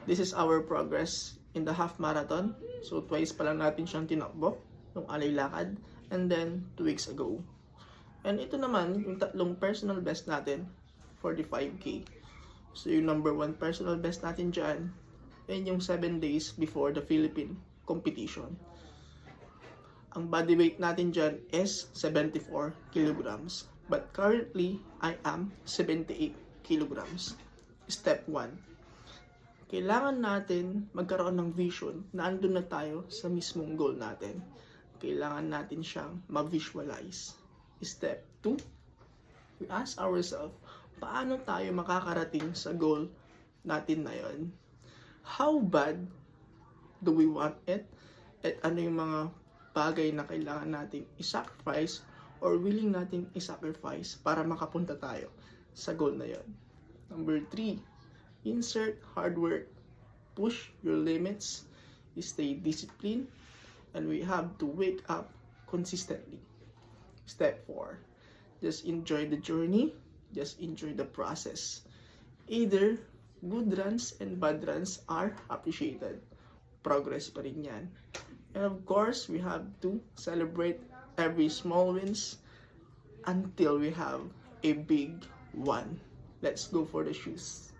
This is our progress in the half marathon. So twice pa lang natin siyang tinakbo, yung alay lakad, and then 2 weeks ago. And ito naman, yung tatlong personal best natin for the 5K. So yung number 1 personal best natin dyan, and yung 7 days before the Philippine competition. Ang body weight natin dyan is 74 kilograms. But currently, I am 78 kilograms. Step 1. Kailangan natin magkaroon ng vision na andun na tayo sa mismong goal natin. Kailangan natin siyang ma-visualize. Step 2. We ask ourselves, paano tayo makakarating sa goal natin na yon? How bad do we want it? At ano yung mga bagay na kailangan nating i-sacrifice or willing nating i-sacrifice para makapunta tayo sa goal na yon. Number 3, insert hard work, push your limits, stay disciplined, and we have to wake up consistently. Step 4, just enjoy the journey, just enjoy the process. Either good runs and bad runs are appreciated. Progress pa rin yan. And of course, we have to celebrate every small wins until we have a big one. Let's go for the shoes.